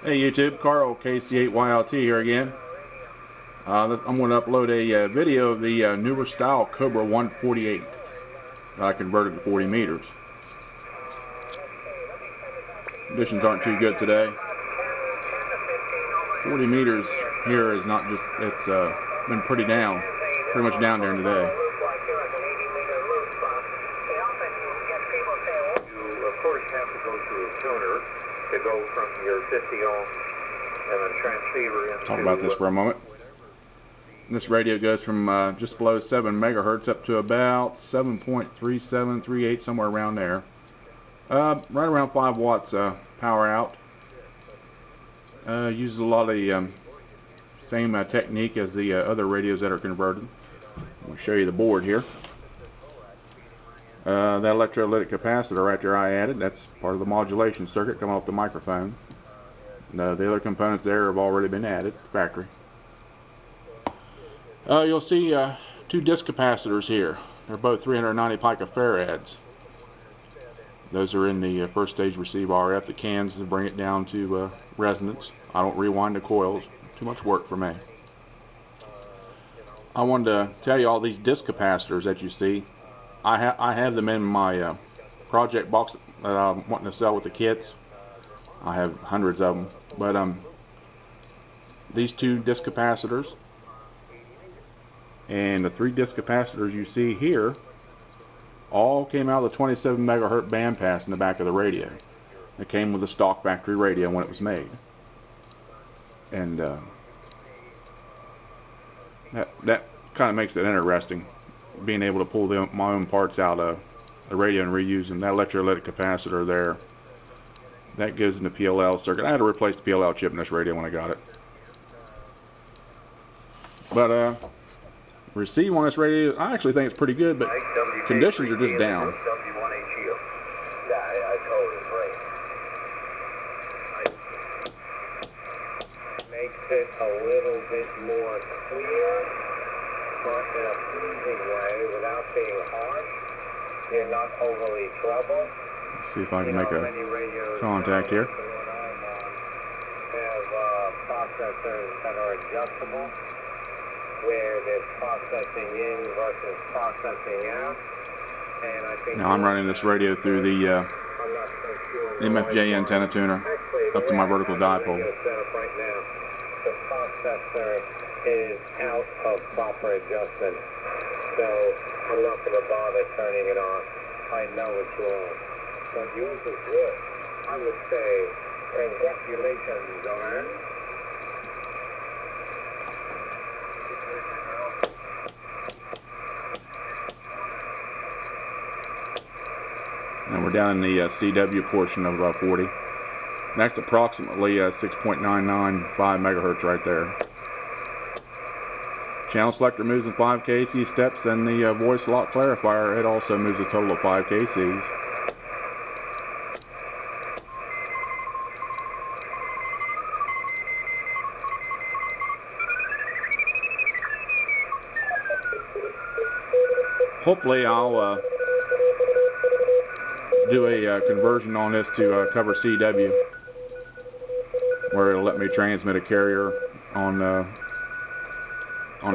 Hey YouTube, Carl KC8YLT here again. I'm going to upload a video of the newer style Cobra 148 that I converted to 40 meters. Conditions aren't too good today. 40 meters here is not just, it's been pretty much down there today. You of course have to go through a tuner to go from your 50 ohm and a transceiver into... Talk about this for a moment. This radio goes from just below 7 megahertz up to about 7.3738, somewhere around there. Right around 5 watts power out. Uses a lot of the same technique as the other radios that are converted. I'll show you the board here. That electrolytic capacitor right there I added, that's part of the modulation circuit coming off the microphone. The other components there have already been added, factory. You'll see 2 disc capacitors here. They're both 390 picofarads. Those are in the first stage receive RF, the cans to bring it down to resonance. I don't rewind the coils, too much work for me. I wanted to tell you all these disc capacitors that you see. I have them in my project box that I'm wanting to sell with the kits. I have hundreds of them, but these 2 disc capacitors and the 3 disc capacitors you see here all came out of the 27 megahertz bandpass in the back of the radio. It came with the stock factory radio when it was made, and that kind of makes it interesting, being able to pull my own parts out of the radio and reuse them. That electrolytic capacitor there, that goes in the PLL circuit. I had to replace the PLL chip in this radio when I got it. But receive on this radio, I actually think it's pretty good, but conditions are just down. Makes it a little bit more clear, but in a pleasing way, without being harsh. You're not overly troubled. Let's see if I can make a contact here. Have processors that are adjustable, where there's processing in versus processing out. And I think now I'm running this radio through the MFJ antenna tuner up to my vertical dipole. Right now, the processor is out of proper adjustment, so I'm not going to bother turning it on. I know it's wrong, but yours is good. I would say congratulations on it. And we're down in the CW portion of 40. That's approximately 6.995 megahertz right there. Channel selector moves in 5 kC steps, and the voice lock clarifier, it also moves a total of 5 kCs. Hopefully I'll do a conversion on this to cover CW, where it'll let me transmit a carrier on the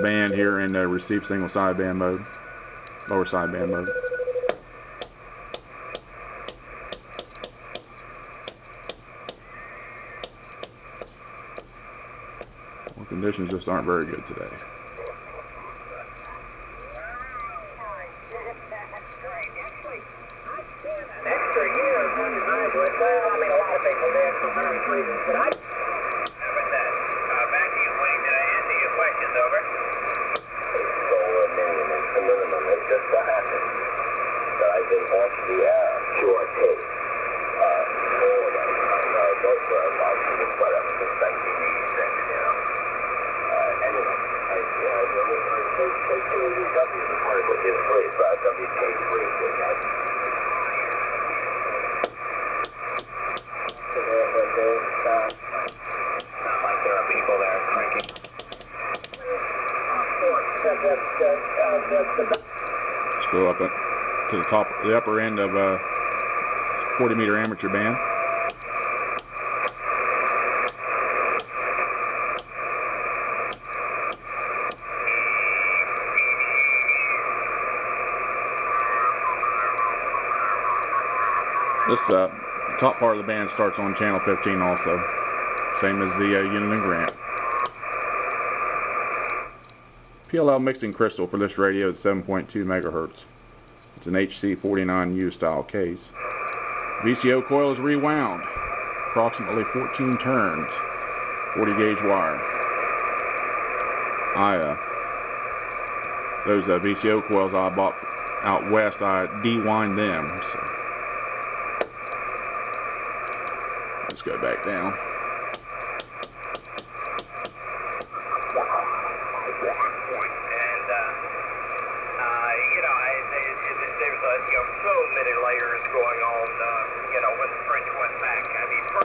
band here and receive single sideband mode, lower sideband mode. Well, conditions just aren't very good today. Extra year of undergraduate. Well, I mean, a lot of people did for various reasons, but I... Back to you, Wayne. Did I answer your questions? Over. Solar minimum is the minimum. It just so happens that I've been off the air short tape for both about whatever, since 1986, you know. Anyway, KWW is part of it, WK3 did that. Not like there are people there cranking. Let's go up to the top, the upper end of 40 meter amateur band. This top part of the band starts on channel 15 also, same as the uniden Grant. PLL mixing crystal for this radio is 7.2 megahertz. It's an HC49U style case. VCO coil is rewound, approximately 14 turns, 40 gauge wire. Those VCO coils I bought out west, I de-wind them. So. Let's go back down. There's so many layers going on, when the French went back. I mean, a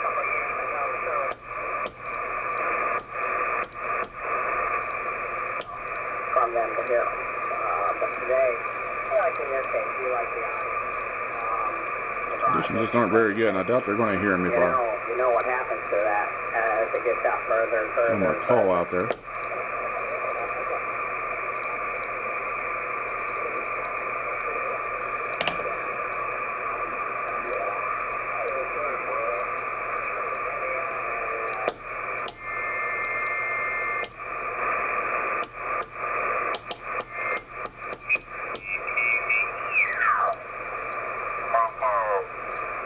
couple of years ago, from them to here. But today, like in your case, you like the audience. Conditions just aren't very good, and I doubt they're going to hear me. You know what happens to that as it gets out further and further. I'm going to call out there.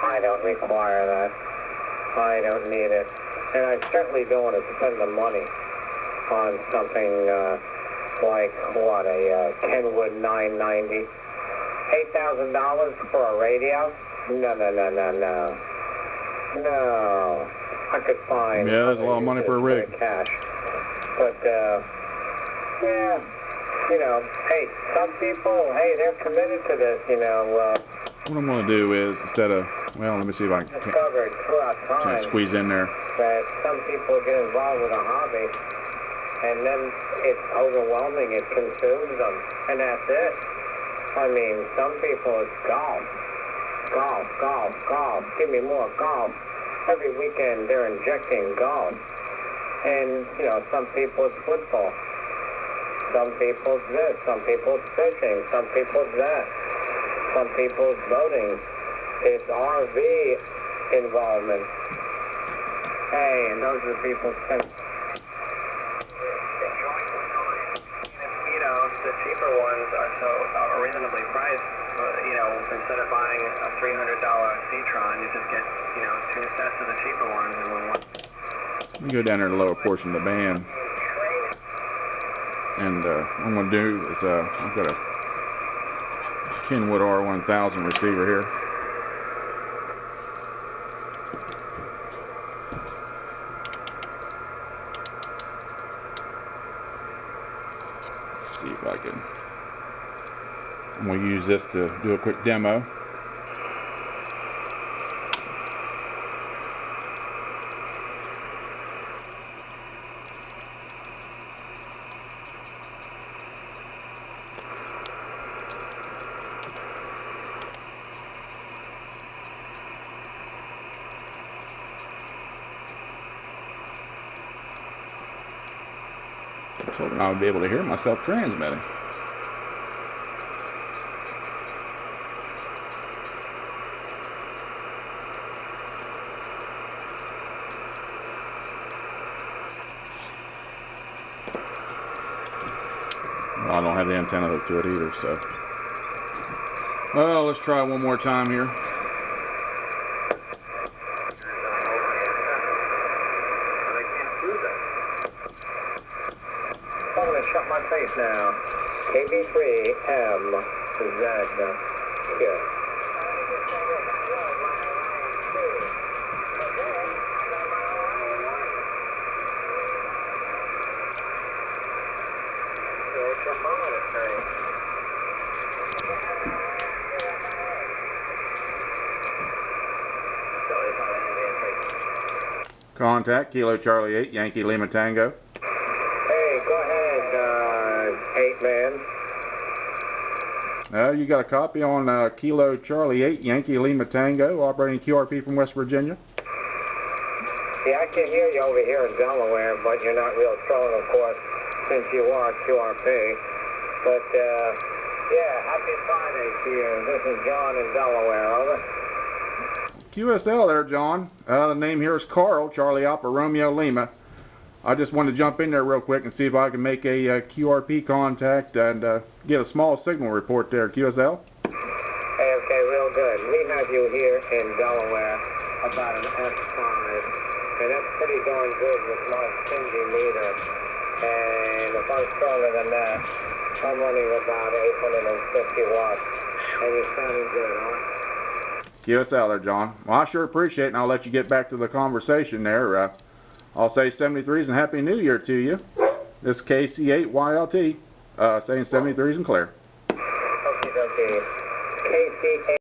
I don't require that. I don't need it. And I certainly don't want to spend the money on something like, what, a Kenwood 990? $8,000 for a radio? No. No. I could find... Yeah, that's a lot of money for a rig. Cash. But, yeah, hey, some people, hey, they're committed to this, What I'm going to do is, instead of, well, let me see if I discovered throughout time can squeeze in there. that some people get involved with a hobby and then it's overwhelming, it consumes them, and that's it. I mean, some people it's golf. Give me more golf. Every weekend they're injecting golf. And, some people it's football. Some people it's this. Some people it's fishing. Some people it's that. Some people it's boating. It's RV involvement. Hey, and those are the people spend. The cheaper ones are reasonably priced. Instead of buying a $300 C-Tron, you just get, 2 sets of the cheaper ones and one. Let me go down there to the lower portion of the band. And what I'm going to do is, I've got a Kenwood R1000 receiver here. Let's see if I can. I'm going to use this to do a quick demo. I was hoping I would be able to hear myself transmitting. Well, I don't have the antenna hooked to it either, so. Well, let's try one more time here. I'm going to shut my face now. KB3MZ. Here. Contact Kilo Charlie 8 Yankee Lima Tango. Hey, go ahead, 8-man. You got a copy on Kilo Charlie 8 Yankee Lima Tango, operating QRP from West Virginia. Yeah, I can hear you over here in Delaware, but you're not real strong, of course, since you are QRP. But Yeah, happy Friday to you. This is John in Delaware, over. QSL there, John. The name here is Carl, Charlie Alpha Romeo Lima. I just wanted to jump in there real quick and see if I can make a QRP contact and get a small signal report there, QSL. Hey, okay, real good. We have you here in Delaware about an F5, and that's pretty darn good with my stingy meter. And if I'm stronger than that, I'm running about 850 watts, and you're sounding good, huh? QSL there, John. Well, I sure appreciate it, and I'll let you get back to the conversation there. I'll say 73s and Happy New Year to you. This is KC8YLT, saying 73s and clear. Okay, KC8.